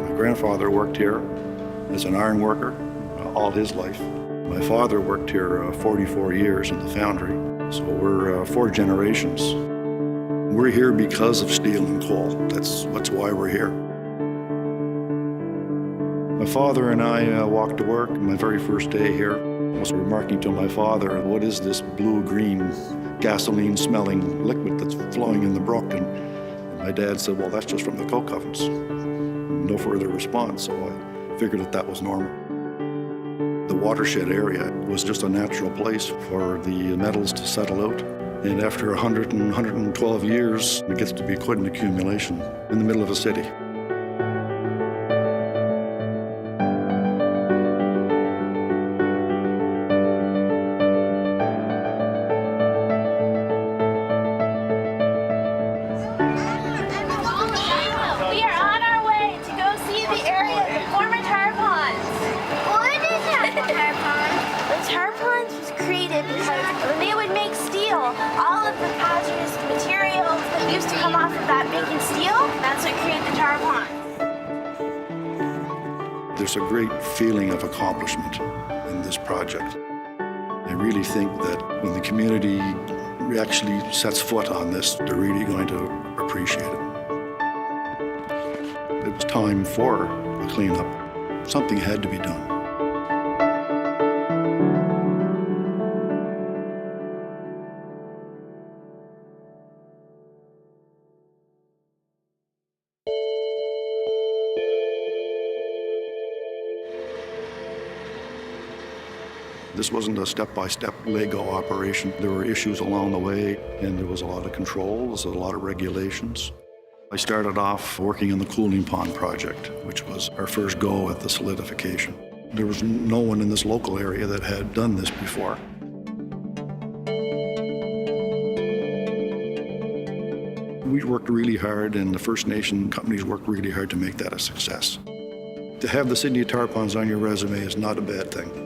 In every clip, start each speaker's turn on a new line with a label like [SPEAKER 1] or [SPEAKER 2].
[SPEAKER 1] My grandfather worked here as an iron worker all his life. My father worked here 44 years in the foundry, so we're 4 generations. We're here because of steel and coal. That's why we're here. My father and I walked to work. My very first day here, I was remarking to my father, what is this blue-green gasoline-smelling liquid that's flowing in the brook? And my dad said, well, that's just from the coke ovens. No further response, so I figured that was normal. The watershed area was just a natural place for the metals to settle out. And after 100 and 112 years, it gets to be quite an accumulation in the middle of a city.
[SPEAKER 2] We are on our way to go see the area of the former tar ponds. What is that tar pond? The tar ponds was created because when they would make steel, all of the hazardous materials that used to come off of that making steel, that's what created the tar ponds.
[SPEAKER 1] There's a great feeling of accomplishment in this project. I really think that when the community actually sets foot on this, they're really going to appreciate it. It was time for a cleanup. Something had to be done. This wasn't a step-by-step Lego operation. There were issues along the way, and there was a lot of controls, a lot of regulations. I started off working on the cooling pond project, which was our first go at the solidification. There was no one in this local area that had done this before. We worked really hard, and the First Nation companies worked really hard to make that a success. To have the Sydney tar ponds on your resume is not a bad thing.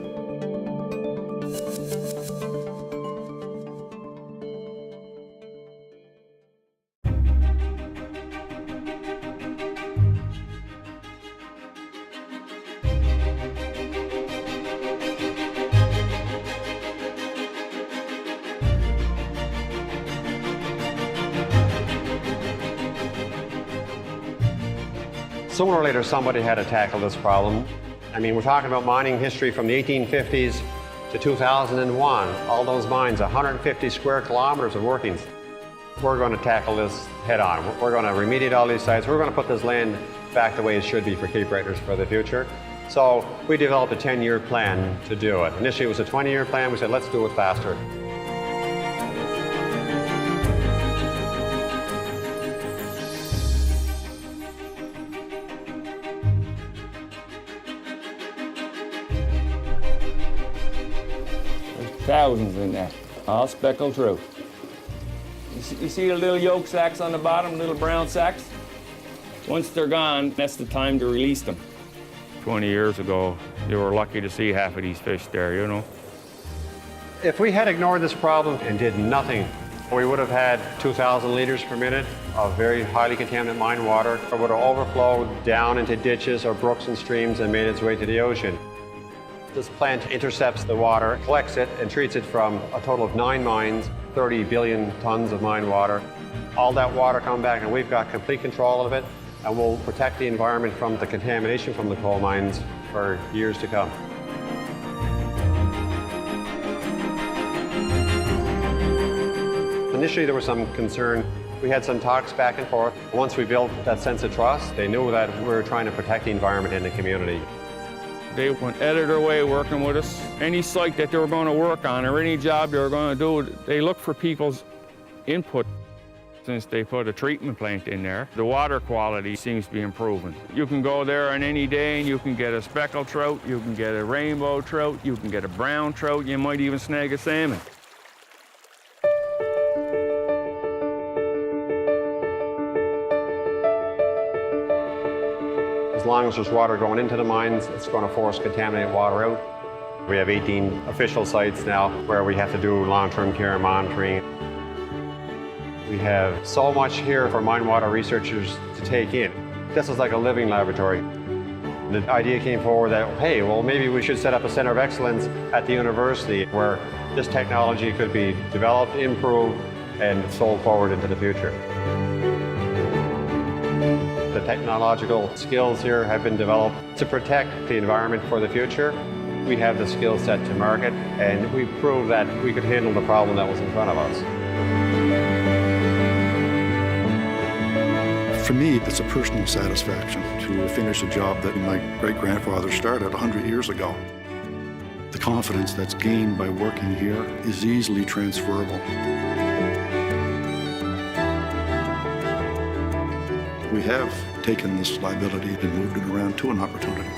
[SPEAKER 3] Sooner or later, somebody had to tackle this problem. I mean, we're talking about mining history from the 1850s to 2001. All those mines, 150 square kilometers of workings. We're going to tackle this head on. We're going to remediate all these sites. We're going to put this land back the way it should be for Cape Bretoners for the future. So we developed a 10-year plan to do it. Initially, it was a 20-year plan. We said, let's do it faster.
[SPEAKER 4] Thousands in there, all speckled through. You see the little yolk sacks on the bottom, little brown sacks? Once they're gone, that's the time to release them. 20 years ago, you were lucky to see half of these fish there, you know.
[SPEAKER 3] If we had ignored this problem and did nothing, we would have had 2,000 liters per minute of very highly contaminated mine water. It would have overflowed down into ditches or brooks and streams and made its way to the ocean. This plant intercepts the water, collects it, and treats it from a total of 9 mines, 30 billion tons of mine water. All that water comes back, and we've got complete control of it, and we'll protect the environment from the contamination from the coal mines for years to come. Initially, there was some concern. We had some talks back and forth. Once we built that sense of trust, they knew that we were trying to protect the environment and the community.
[SPEAKER 4] They went out of their way working with us. Any site that they were going to work on or any job they were going to do, they looked for people's input. Since they put a treatment plant in there, the water quality seems to be improving. You can go there on any day and you can get a speckled trout, you can get a rainbow trout, you can get a brown trout, you might even snag a salmon.
[SPEAKER 3] As long as there's water going into the mines, it's going to force contaminated water out. We have 18 official sites now where we have to do long-term care monitoring. We have so much here for mine water researchers to take in. This is like a living laboratory. The idea came forward that, hey, well, maybe we should set up a center of excellence at the university where this technology could be developed, improved, and sold forward into the future. The technological skills here have been developed to protect the environment for the future. We have the skill set to market, and we proved that we could handle the problem that was in front of us.
[SPEAKER 1] For me, it's a personal satisfaction to finish a job that my great-grandfather started 100 years ago. The confidence that's gained by working here is easily transferable. We have taken this liability and moved it around to an opportunity.